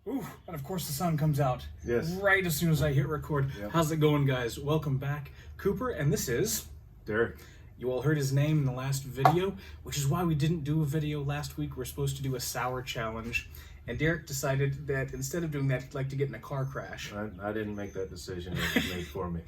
Ooh, and of course the sun comes out. Yes. Right as soon as I hit record. Yep. How's it going, guys? Welcome back. Cooper, and this is... Derek. You all heard his name in the last video, which is why we didn't do a video last week. We're supposed to do a sour challenge. And Derek decided that instead of doing that, he'd like to get in a car crash. I didn't make that decision. It was made for me.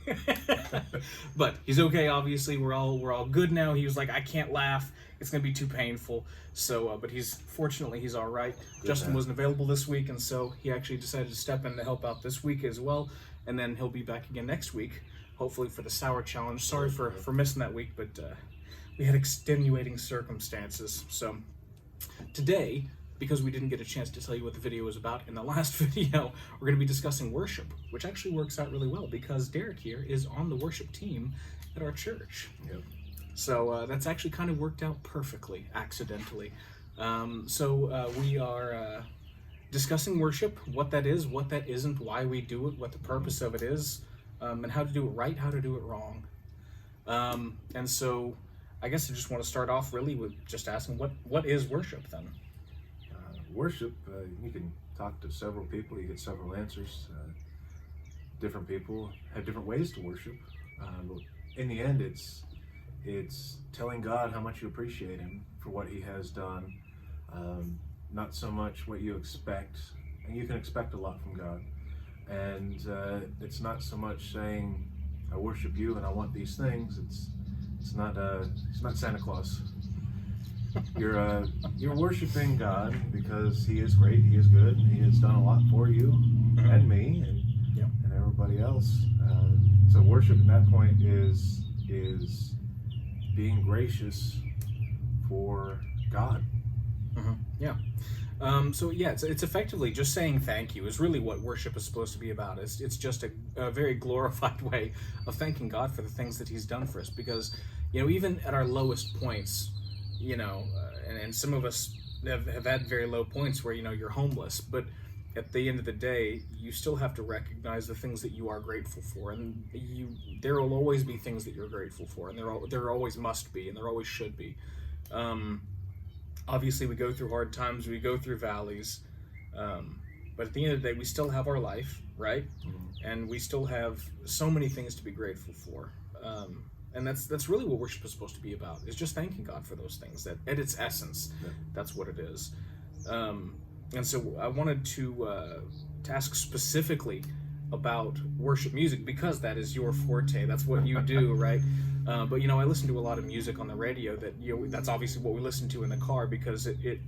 But he's okay, obviously. We're all good now. He was like, I can't laugh. It's going to be too painful. So, but fortunately, he's all right. Justin wasn't available this week, and so he actually decided to step in to help out this week as well. And then he'll be back again next week, hopefully for the sour challenge. Sorry for missing that week, but we had extenuating circumstances. So today, because we didn't get a chance to tell you what the video was about in the last video, we're going to be discussing worship, which actually works out really well because Derek here is on the worship team at our church. Yep. So that's actually kind of worked out perfectly, accidentally. So we are discussing worship, what that is, what that isn't, why we do it, what the purpose of it is, and how to do it right, how to do it wrong. And so I guess I just want to start off really with just asking, what is worship then? Worship, you can talk to several people, you get several answers. Different people have different ways to worship. But in the end, it's telling God how much you appreciate Him for what He has done, not so much what you expect. And you can expect a lot from God. And it's not so much saying, I worship you and I want these things. It's not Santa Claus. You're worshiping God because He is great, He is good, He has done a lot for you and me and everybody else. So worship at that point is being gracious for God. Yeah. So yeah, it's effectively just saying thank you is really what worship is supposed to be about. It's just a very glorified way of thanking God for the things that He's done for us. Because, even at our lowest points, and some of us have had very low points where, you're homeless, but at the end of the day, you still have to recognize the things that you are grateful for, and there will always be things that you're grateful for, and there always must be, and there always should be. Obviously, we go through hard times, we go through valleys, but at the end of the day, we still have our life, right? And we still have so many things to be grateful for. And that's really what worship is supposed to be about, is just thanking God for those things. That at its essence, that's what it is. And so I wanted to ask specifically about worship music, because that is your forte. That's what you do, right? But I listen to a lot of music on the radio that's obviously what we listen to in the car, because it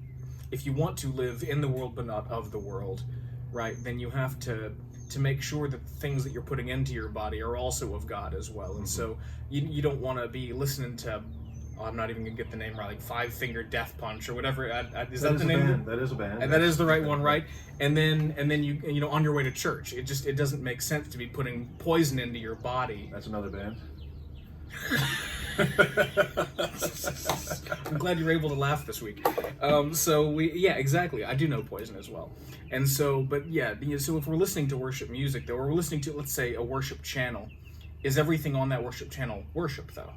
if you want to live in the world but not of the world, right, then you have to make sure that the things that you're putting into your body are also of God as well. And so you don't want to be listening to, I'm not even gonna get the name right, like Five Finger Death Punch or whatever. Is that the name? That is a band. And that is the right one, right? And then you on your way to church, it doesn't make sense to be putting poison into your body. That's another band. I'm glad you were able to laugh this week. Exactly. I do know Poison as well. And so, so if we're listening to worship music, though, or we're listening to, let's say, a worship channel, is everything on that worship channel worship, though?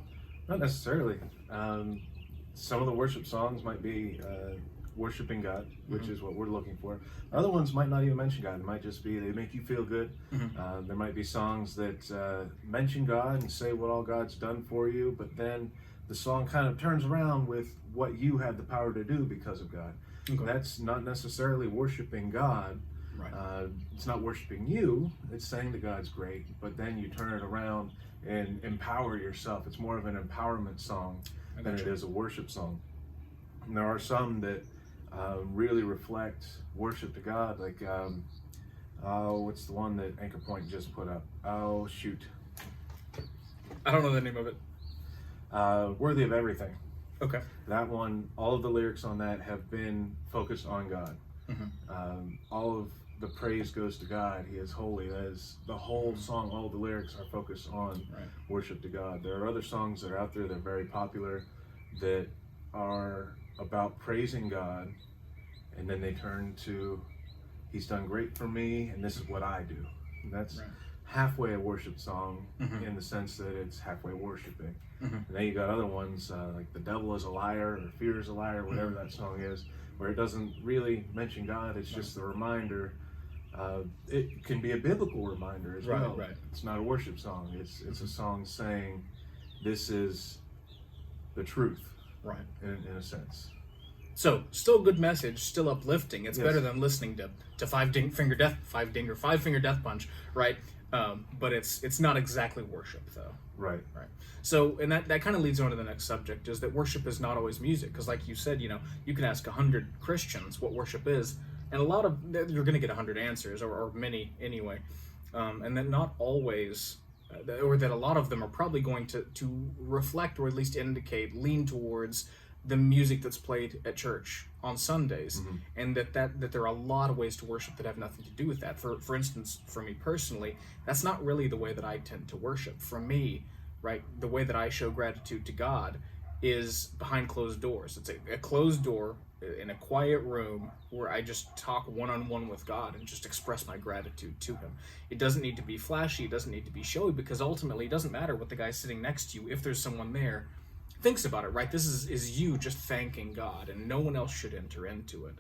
Not necessarily. Some of the worship songs might be worshiping God, which is what we're looking for. Other ones might not even mention God. It might just be they make you feel good. There might be songs that mention God and say what all God's done for you, but then the song kind of turns around with what you had the power to do because of God. Okay. That's not necessarily worshiping God. Right. It's not worshiping you. It's saying that God's great, but then you turn it around and empower yourself. It's more of an empowerment song than it is a worship song. And there are some that really reflect worship to God, like what's the one that Anchor Point just put up? Oh shoot, I don't know the name of it. Worthy of Everything. Okay. That one, all of the lyrics on that have been focused on God. All of the praise goes to God. He is holy. That is the whole song. All the lyrics are focused on worship to God. There are other songs that are out there that are very popular that are about praising God, and then they turn to, He's done great for me, and this is what I do. And that's halfway a worship song in the sense that it's halfway worshiping. And then you got other ones like The Devil is a Liar or Fear is a Liar, whatever that song is, where it doesn't really mention God. It's just a reminder It can be a biblical reminder as well. Right. It's not a worship song. It's a song saying, "This is the truth." Right. In a sense. So, still a good message, still uplifting. It's Yes. better than listening to Five Finger Death Punch, right? But it's not exactly worship, though. Right. Right. So, and that kind of leads on to the next subject, is that worship is not always music. Because like you said, you can ask 100 Christians what worship is, and you're going to get 100 answers, or many anyway. And that not always, or that a lot of them are probably going to reflect, or at least lean towards the music that's played at church on Sundays, and that there are a lot of ways to worship that have nothing to do with that. For instance, for me personally, that's not really the way that I tend to worship. For me, right, the way that I show gratitude to God is behind closed doors. It's a closed door in a quiet room where I just talk one-on-one with God and just express my gratitude to him. It doesn't need to be flashy, it doesn't need to be showy, because ultimately it doesn't matter what the guy sitting next to you, if there's someone there, thinks about it, right? This is you just thanking God, and no one else should enter into it.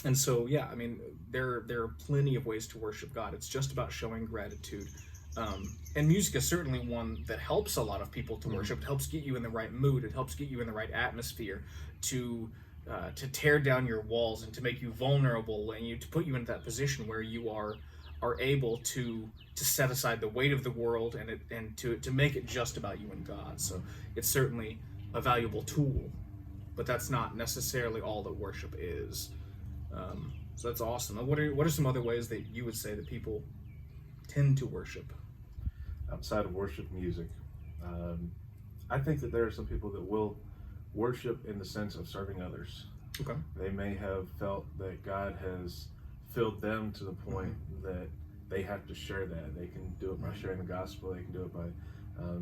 And so, yeah, I mean, there are plenty of ways to worship God. It's just about showing gratitude. And music is certainly one that helps a lot of people to worship. It helps get you in the right mood. It helps get you in the right atmosphere to tear down your walls and to make you vulnerable, and to put you into that position where you are able to set aside the weight of the world and to make it just about you and God. So it's certainly a valuable tool, but that's not necessarily all that worship is. So that's awesome. What are some other ways that you would say that people tend to worship? Outside of worship music, I think that there are some people that will worship in the sense of serving others. Okay. They may have felt that God has filled them to the point that they have to share that. They can do it by sharing the gospel. They can do it by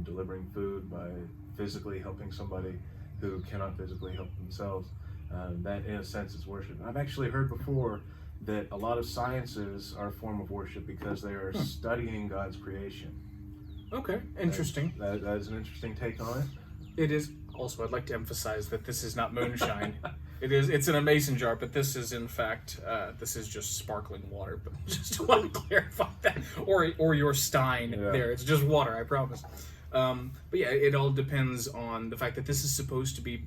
delivering food, by physically helping somebody who cannot physically help themselves. That, in a sense, is worship. I've actually heard before that a lot of sciences are a form of worship because they are studying God's creation. Okay, interesting. That is an interesting take on it. It is. Also, I'd like to emphasize that this is not moonshine. It's in a mason jar, but this is in fact, this is just sparkling water. But just want to clarify that. Or your Stein there. It's just water, I promise. But yeah, it all depends on the fact that this is supposed to be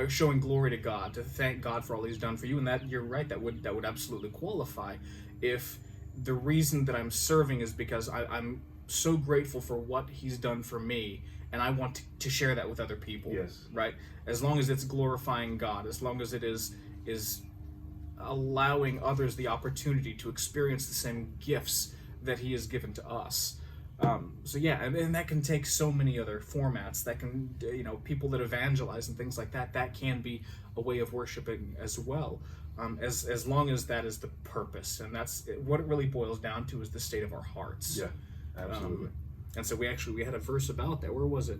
showing glory to God, to thank God for all he's done for you. And that, you're right, that would absolutely qualify if the reason that I'm serving is because I'm so grateful for what he's done for me, and I want to share that with other people. Yes. Right? As long as it's glorifying God, as long as it is allowing others the opportunity to experience the same gifts that he has given to us. So yeah, and that can take so many other formats. That can, people that evangelize and things like that, that can be a way of worshiping as well. As long as that is the purpose, and that's what it really boils down to, is the state of our hearts. Yeah, absolutely. And so we had a verse about that. Where was it?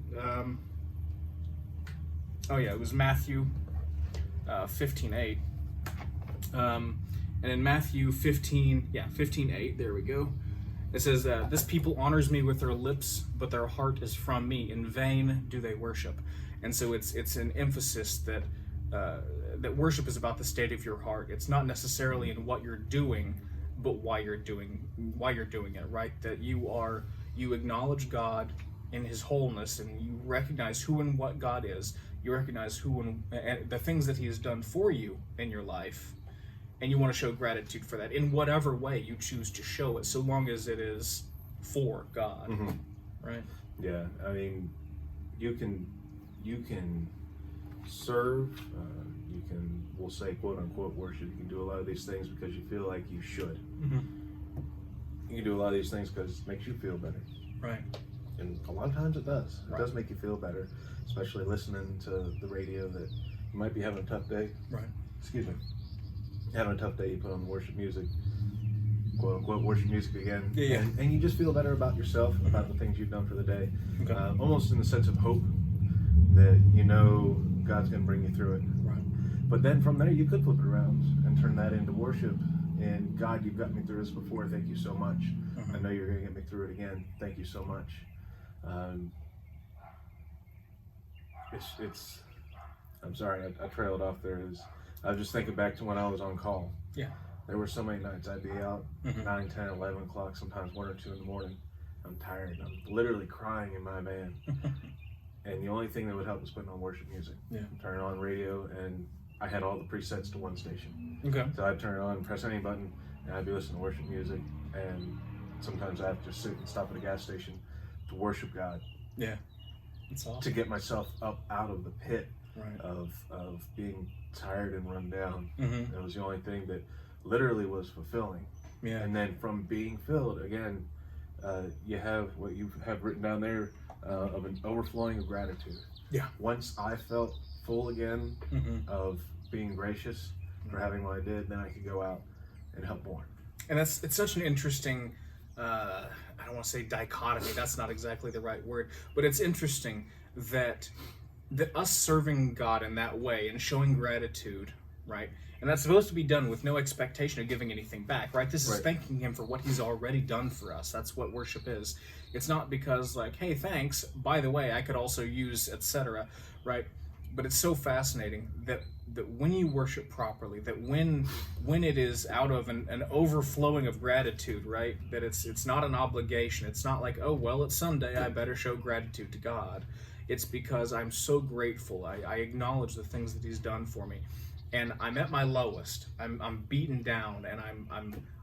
It was Matthew 15:8. And in Matthew 15:8, there we go. It says, "This people honors me with their lips, but their heart is from me. In vain do they worship." And so it's an emphasis that that worship is about the state of your heart. It's not necessarily in what you're doing, but why you're doing it. Right? That you acknowledge God in his wholeness, and you recognize who and what God is. You recognize who and the things that he has done for you in your life, and you want to show gratitude for that in whatever way you choose to show it, so long as it is for God. Mm-hmm. Right? Yeah, I mean, you can serve, we'll say, quote unquote, worship. You can do a lot of these things because you feel like you should. Mm-hmm. You can do a lot of these things because it makes you feel better. Right. And a lot of times it does. It Right. does make you feel better, especially listening to the radio that you might be having a tough day. Right. Excuse me. Having a tough day, you put on worship music, quote unquote worship music again. Yeah. And you just feel better about yourself, about the things you've done for the day. Okay. Almost in the sense of hope that God's going to bring you through it. Right. But then from there, you could flip it around and turn that into worship. And God, you've got me through this before. Thank you so much. Uh-huh. I know you're going to get me through it again. Thank you so much. I'm sorry, I trailed off there. I was just thinking back to when I was on call. Yeah. There were so many nights I'd be out Mhm. 9, 10, 11 o'clock, sometimes 1 or 2 in the morning. I'm tired. I'm literally crying in my van. And the only thing that would help was putting on worship music. Yeah. Turn on radio, and I had all the presets to one station. Okay. So I'd turn it on, press any button, and I'd be listening to worship music. And sometimes I have to sit and stop at a gas station to worship God, Yeah. It's awesome. to get myself up out of the pit Right. of being tired and run down. Mm-hmm. It was the only thing that literally was fulfilling. Yeah. And then from being filled, again, you have what you have written down there of an overflowing of gratitude. Yeah. Once I felt full again Mm-hmm. of being gracious for having what I did, then I could go out and help more. And it's such an interesting, I don't want to say dichotomy, that's not exactly the right word, but it's interesting that us serving God in that way and showing gratitude, right? And that's supposed to be done with no expectation of giving anything back, right? This is Right. thanking Him for what He's already done for us. That's what worship is. It's not because like, hey, thanks, by the way, I could also use, etc., right? But it's so fascinating that when you worship properly, that when it is out of an overflowing of gratitude, right? That it's not an obligation. It's not like, oh, well, it's Sunday, I better show gratitude to God. It's because I'm so grateful. I acknowledge the things that He's done for me, and I'm at my lowest. I'm beaten down, and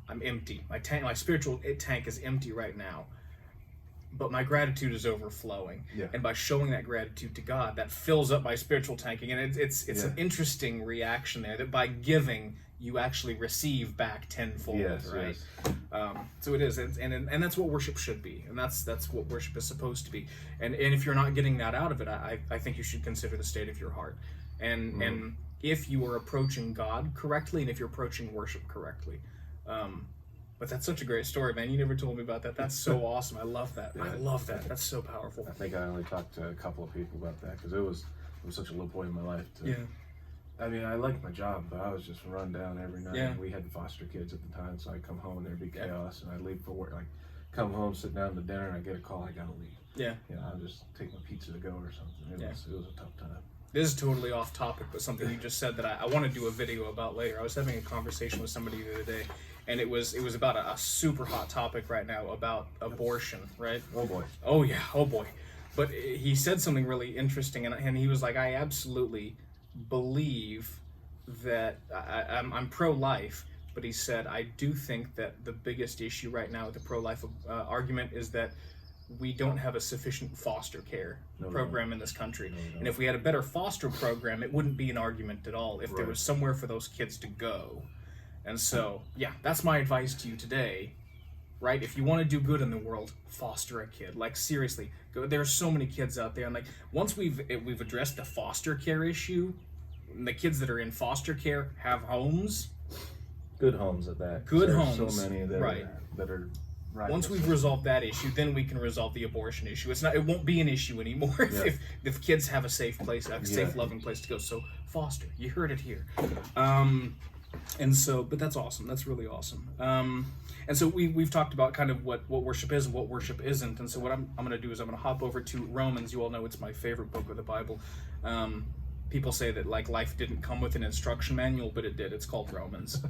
I'm empty. My spiritual tank is empty right now. But my gratitude is overflowing, Yeah. and by showing that gratitude to God, that fills up my spiritual tanking, and it's Yeah. an interesting reaction there. That by giving, you actually receive back tenfold, Yes, right? yes. So it is, and that's what worship should be, and that's what worship is supposed to be. And if you're not getting that out of it, I think you should consider the state of your heart, and if you are approaching God correctly, and if you're approaching worship correctly. But that's such a great story, man. You never told me about that. That's so awesome. I love that. Yeah. I love that. That's so powerful. I think I only talked to a couple of people about that because it was such a low point in my life. Yeah. I mean, I liked my job, but I was just run down every night. Yeah. We had foster kids at the time, so I'd come home and there'd be Yeah. chaos, and I'd leave for work. Like, come home, sit down to dinner, and I get a call, I gotta leave. Yeah. You know, I'll just take my pizza to go or something. It was a tough time. This is totally off topic, but something you just said that I want to do a video about later. I was having a conversation with somebody the other day, and it was about a super hot topic right now about abortion, right? Oh boy. Oh yeah, oh boy. But he said something really interesting, and he was like, I absolutely believe that I'm pro-life, but he said, I do think that the biggest issue right now with the pro-life argument is that we don't have a sufficient foster care program in this country. And if we had a better foster program, it wouldn't be an argument at all if there Right. was somewhere for those kids to go. And so, yeah, that's my advice to you today, right? If you want to do good in the world, foster a kid. Like, seriously, there are so many kids out there. And like, once we've addressed the foster care issue, the kids that are in foster care have homes. Good homes at that. Good There's homes, So many that right. are right. Once we've resolved that issue, then we can resolve the abortion issue. It won't be an issue anymore if kids have a safe place, a safe, loving place to go. So foster, you heard it here. And so, but that's awesome. That's really awesome. And so we've talked about kind of what worship is and what worship isn't. And so what I'm going to do is I'm going to hop over to Romans. You all know it's my favorite book of the Bible. People say that like life didn't come with an instruction manual, but it did. It's called Romans.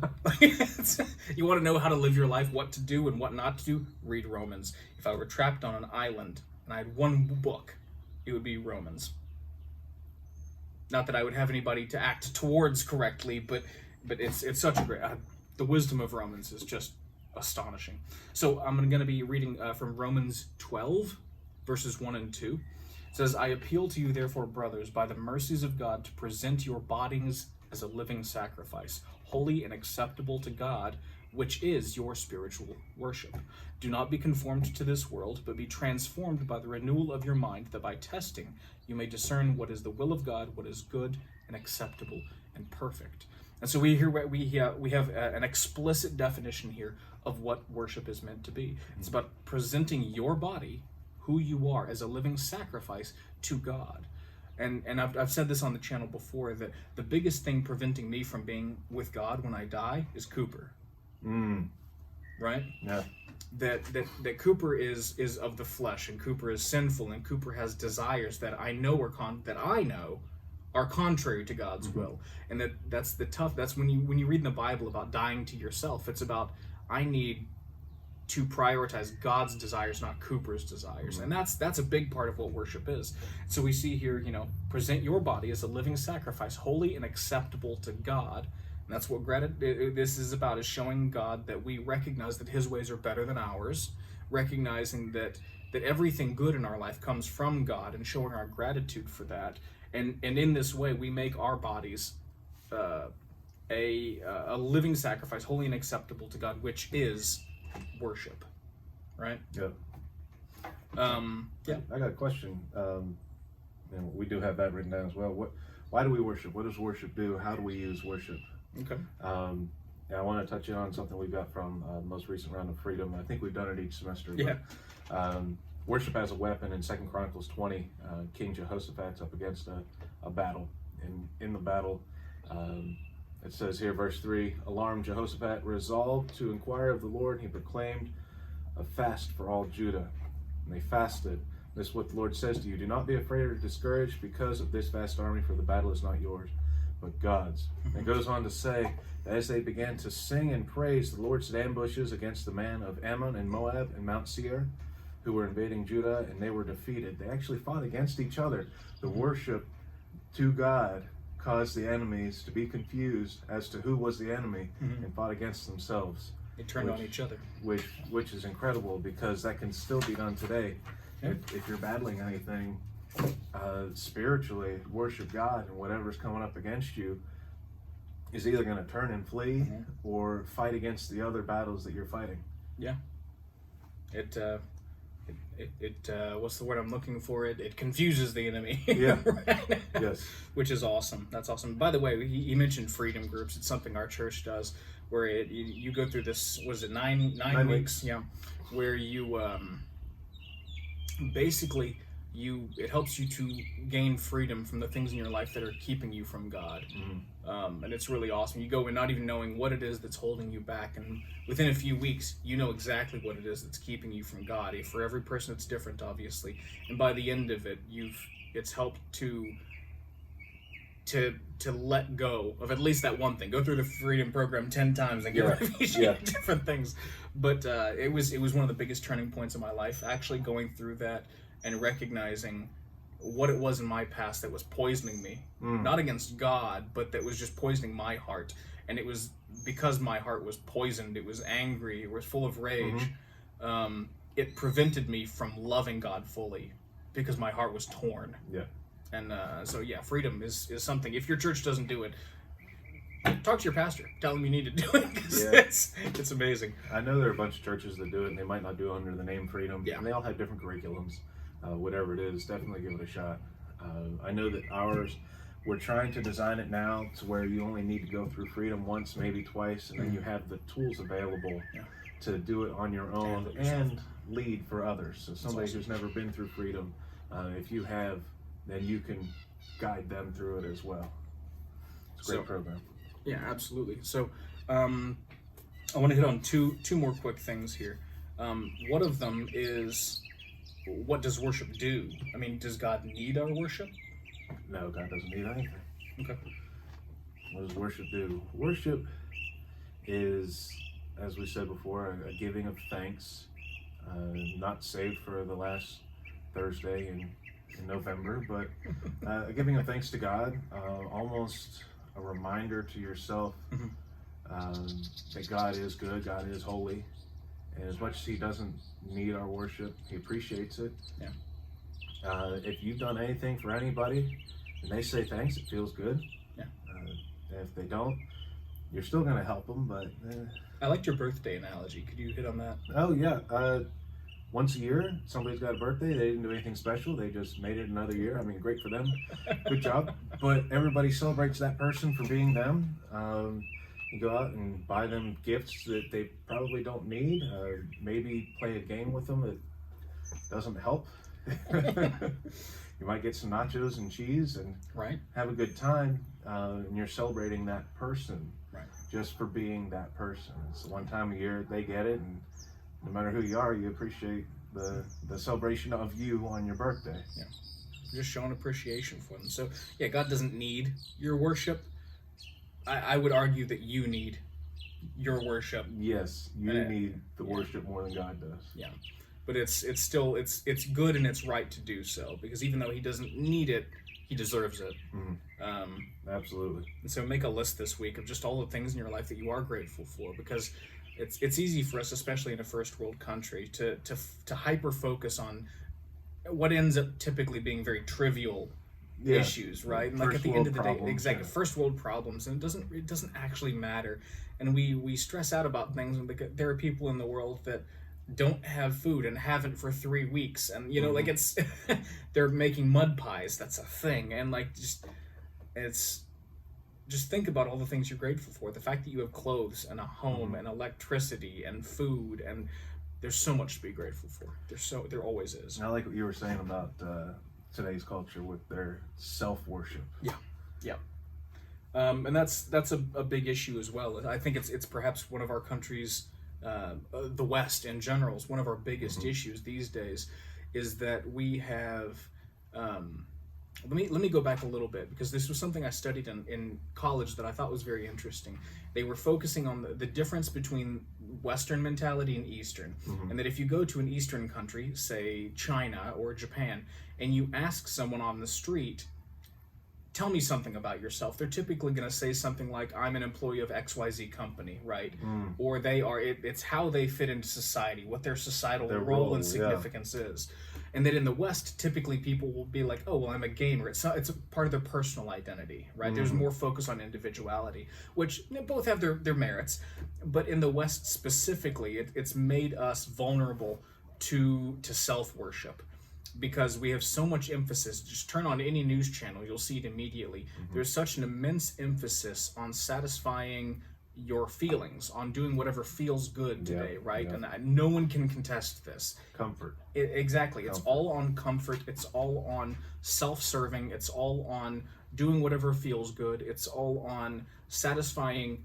You want to know how to live your life, what to do and what not to do? Read Romans. If I were trapped on an island and I had one book, it would be Romans. Not that I would have anybody to act towards correctly, but it's such a great. The wisdom of Romans is just astonishing. So I'm going to be reading from Romans 12, verses 1 and 2. It says, I appeal to you, therefore, brothers, by the mercies of God, to present your bodies as a living sacrifice, holy and acceptable to God, which is your spiritual worship. Do not be conformed to this world, but be transformed by the renewal of your mind, that by testing you may discern what is the will of God, what is good and acceptable and perfect. And so we have an explicit definition here of what worship is meant to be. It's about presenting your body, who you are, as a living sacrifice to God. And I've said this on the channel before, that the biggest thing preventing me from being with God when I die is Cooper. Right? Yeah. That Cooper is of the flesh, and Cooper is sinful, and Cooper has desires that I know are contrary to God's will. And that's when you read in the Bible about dying to yourself. It's about, I need to prioritize God's desires, not Cooper's desires. And that's a big part of what worship is. So we see here, present your body as a living sacrifice, holy and acceptable to God. And that's what this is about, is showing God that we recognize that his ways are better than ours, recognizing that everything good in our life comes from God, and showing our gratitude for that. And in this way, we make our bodies a living sacrifice, holy and acceptable to God, which is worship, right? Yeah. Yeah. I got a question. We do have that written down as well. Why do we worship? What does worship do? How do we use worship? Okay. I want to touch in on something we got from the most recent round of Freedom. I think we've done it each semester. Yeah. But, worship as a weapon in 2 Chronicles 20, King Jehoshaphat's up against a battle. And in the battle, it says here, verse 3, alarmed Jehoshaphat resolved to inquire of the Lord. He proclaimed a fast for all Judah. And they fasted. This is what the Lord says to you. Do not be afraid or discouraged because of this vast army, for the battle is not yours, but God's. And it goes on to say, as they began to sing and praise, the Lord set ambushes against the men of Ammon and Moab and Mount Seir, who were invading Judah, and they were defeated. They actually fought against each other. The worship to God caused the enemies to be confused as to who was the enemy, and fought against themselves. They turned on each other. Which is incredible, because that can still be done today. Yeah. If you're battling anything spiritually, worship God, and whatever's coming up against you is either going to turn and flee or fight against the other battles that you're fighting. Yeah. It what's the word I'm looking for? It confuses the enemy. Yeah. Right? Yes. Which is awesome. That's awesome. By the way, he mentioned freedom groups. It's something our church does, where you go through this. Was it nine weeks? Yeah. Where you basically it helps you to gain freedom from the things in your life that are keeping you from God. And it's really awesome. You go in not even knowing what it is that's holding you back, and within a few weeks you know exactly what it is that's keeping you from God. For every person it's different, obviously, and by the end of it it's helped to let go of at least that one thing. Go through the freedom program 10 times and get rid of each different things. But it was one of the biggest turning points in my life, actually going through that and recognizing what it was in my past that was poisoning me, not against God, but that was just poisoning my heart. And it was because my heart was poisoned, it was angry, it was full of rage. It prevented me from loving God fully because my heart was torn. Yeah. And freedom is something. If your church doesn't do it, talk to your pastor. Tell him you need to do it, because it's amazing. I know there are a bunch of churches that do it, and they might not do it under the name Freedom. Yeah. And they all have different curriculums. Whatever it is, definitely give it a shot. I know that ours, we're trying to design it now to where you only need to go through Freedom once, maybe twice, and then you have the tools available to do it on your own and lead for others. So somebody who's never been through Freedom, if you have, then you can guide them through it as well. It's a great program. Yeah, absolutely. So I want to hit on two more quick things here. One of them is, what does worship do? I mean, does God need our worship? No, God doesn't need anything. Okay. What does worship do? Worship is, as we said before, a giving of thanks. Not saved for the last Thursday in November, but a giving of thanks to God, almost a reminder to yourself that God is good, God is holy, and as much as he doesn't need our worship, he appreciates it. Yeah. If you've done anything for anybody and they say thanks, it feels good. Yeah. If they don't, you're still going to help them, but I liked your birthday analogy. Could you hit on that? oh yeah, once a year somebody's got a birthday, they didn't do anything special, they just made it another year. I mean, great for them, good job. But everybody celebrates that person for being them. You go out and buy them gifts that they probably don't need, maybe play a game with them that doesn't help. You might get some nachos and cheese and have a good time, and you're celebrating that person just for being that person. It's one time a year they get it, and no matter who you are, you appreciate the celebration of you on your birthday. just showing appreciation for them. So yeah, God doesn't need your worship. I would argue that you need your worship. Yes, you And need the worship more than God does. Yeah, but it's still it's good and it's right to do so, because even though he doesn't need it, he deserves it. Absolutely. And so make a list this week of just all the things in your life that you are grateful for, because it's easy for us, especially in a first world country, to hyper focus on what ends up typically being very trivial issues, right? And like at the end of the day, exactly, first world problems, and it doesn't actually matter. And we stress out about things, and there are people in the world that don't have food and haven't for 3 weeks, and like it's they're making mud pies. That's a thing. And like just think about all the things you're grateful for. The fact that you have clothes and a home and electricity and food, and there's so much to be grateful for. There always is. I like what you were saying about today's culture with their self-worship. Yeah. And that's a big issue as well. I think it's perhaps one of our country's, the West in general, is one of our biggest issues these days, is that we have. Let me go back a little bit, because this was something I studied in college that I thought was very interesting. They were focusing on the difference between Western mentality and Eastern, and that if you go to an Eastern country, say China or Japan, and you ask someone on the street, tell me something about yourself, they're typically going to say something like, I'm an employee of XYZ company, right? Or it's how they fit into society, what their societal role and significance is. And that in the West, typically people will be like, oh, well, I'm a gamer. It's a part of their personal identity, right? There's more focus on individuality, which both have their merits. But in the West specifically, it's made us vulnerable to self-worship, because we have so much emphasis. Just turn on any news channel, you'll see it immediately. There's such an immense emphasis on satisfying your feelings, on doing whatever feels good today, right? And no one can contest this. Comfort. Exactly. It's all on comfort. It's all on self-serving. It's all on doing whatever feels good. It's all on satisfying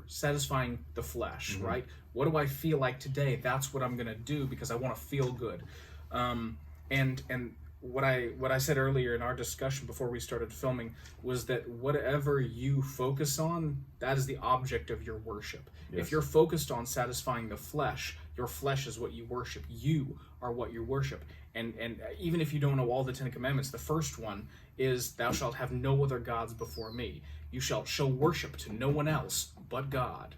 satisfying the flesh, right? What do I feel like today? That's what I'm going to do, because I want to feel good. And what I said earlier in our discussion before we started filming was that whatever you focus on, that is the object of your worship. If you're focused on satisfying the flesh, your flesh is what you worship. You are what you worship. And even if you don't know all the 10 Commandments, the first one is, thou shalt have no other gods before me. You shall show worship to no one else but God.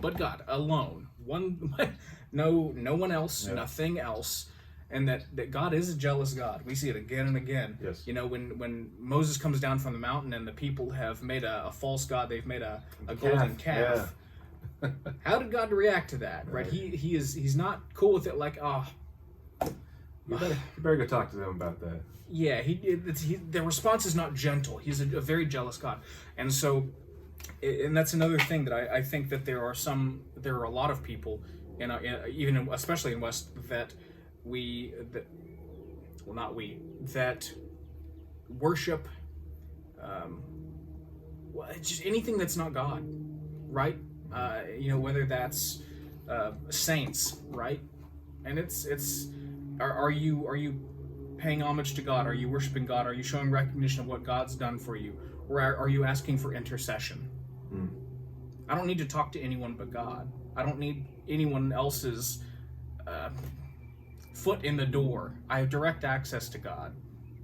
But God alone. No one else, nothing else. And that God is a jealous God. We see it again and again. Yes. When Moses comes down from the mountain and the people have made a false god, they've made a golden calf. Yeah. How did God react to that? Right? He's not cool with it. Like, you better go talk to them about that. Yeah. The response is not gentle. He's a very jealous God, and so, and that's another thing that I think that there are a lot of people, especially in West, that worship just anything that's not God, right? Whether that's saints, right? And are you paying homage to God? Are you worshiping God? Are you showing recognition of what God's done for you? Or are you asking for intercession? I don't need to talk to anyone but God. I don't need anyone else's foot in the door. I have direct access to God.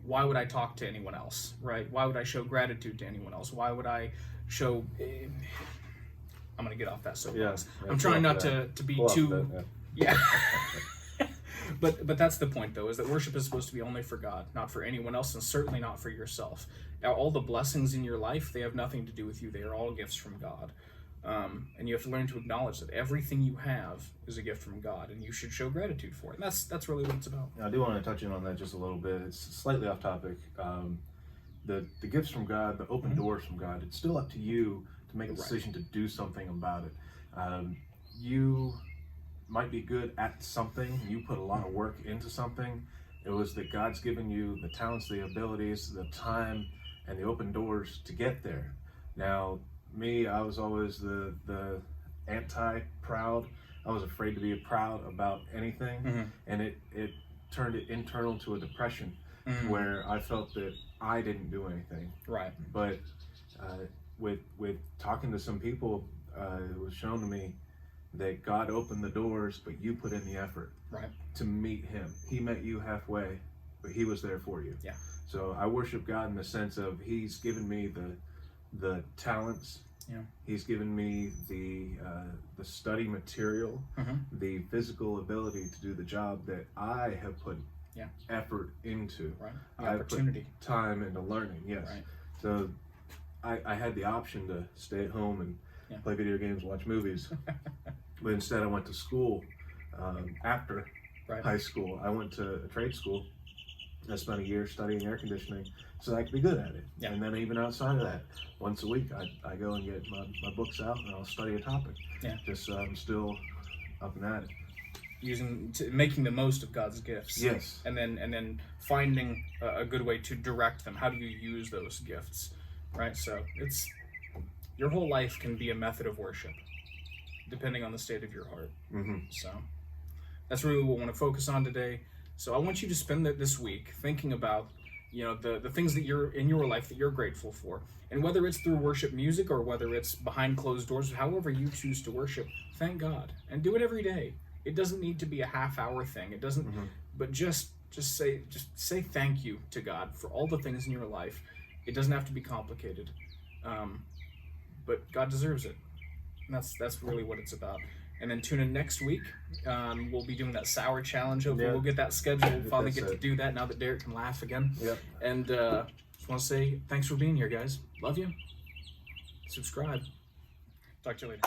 Why would I talk to anyone else, right? Why would I show gratitude to anyone else? Why would I show... I'm going to get off that soapbox. I'm trying not to be too... But that's the point, though, is that worship is supposed to be only for God, not for anyone else, and certainly not for yourself. Now, all the blessings in your life, they have nothing to do with you. They are all gifts from God. And you have to learn to acknowledge that everything you have is a gift from God, and you should show gratitude for it. And that's really what it's about. I do want to touch in on that just a little bit. It's slightly off topic. The gifts from God, the open doors from God, it's still up to you to make a decision to do something about it. You might be good at something. You put a lot of work into something. It was that God's given you the talents, the abilities, the time, and the open doors to get there. Now, me, I was always the anti-proud. I was afraid to be proud about anything, and it turned it internal to a depression. where I felt that I didn't do anything. Right. But with talking to some people, it was shown to me that God opened the doors, but you put in the effort Right. to meet Him. He met you halfway, but He was there for you. Yeah. So I worship God in the sense of He's given me the talents. Yeah. He's given me the study material, the physical ability to do the job that I have put effort into. Right. The I opportunity. put time into learning. Yes. Right. So I had the option to stay at home and play video games, watch movies, but instead I went to school. After high school, I went to a trade school. I spent a year studying air conditioning so I could be good at it. Yeah. And then even outside of that, once a week, I go and get my books out and I'll study a topic. Yeah. Just so I'm still up and at it. Making the most of God's gifts. Yes. And then finding a good way to direct them. How do you use those gifts? Right. So it's your whole life can be a method of worship, depending on the state of your heart. So that's really what I want to focus on today. So I want you to spend this week thinking about, the things that you're in your life that you're grateful for. And whether it's through worship music or whether it's behind closed doors, however you choose to worship, thank God. And do it every day. It doesn't need to be a half-hour thing. It doesn't, but just say thank you to God for all the things in your life. It doesn't have to be complicated. But God deserves it. And that's really what it's about. And then tune in next week. We'll be doing that sour challenge. Hopefully we'll get that scheduled. Finally get to do that now that Derek can laugh again. Yep. And just want to say thanks for being here, guys. Love you. Subscribe. Talk to you later.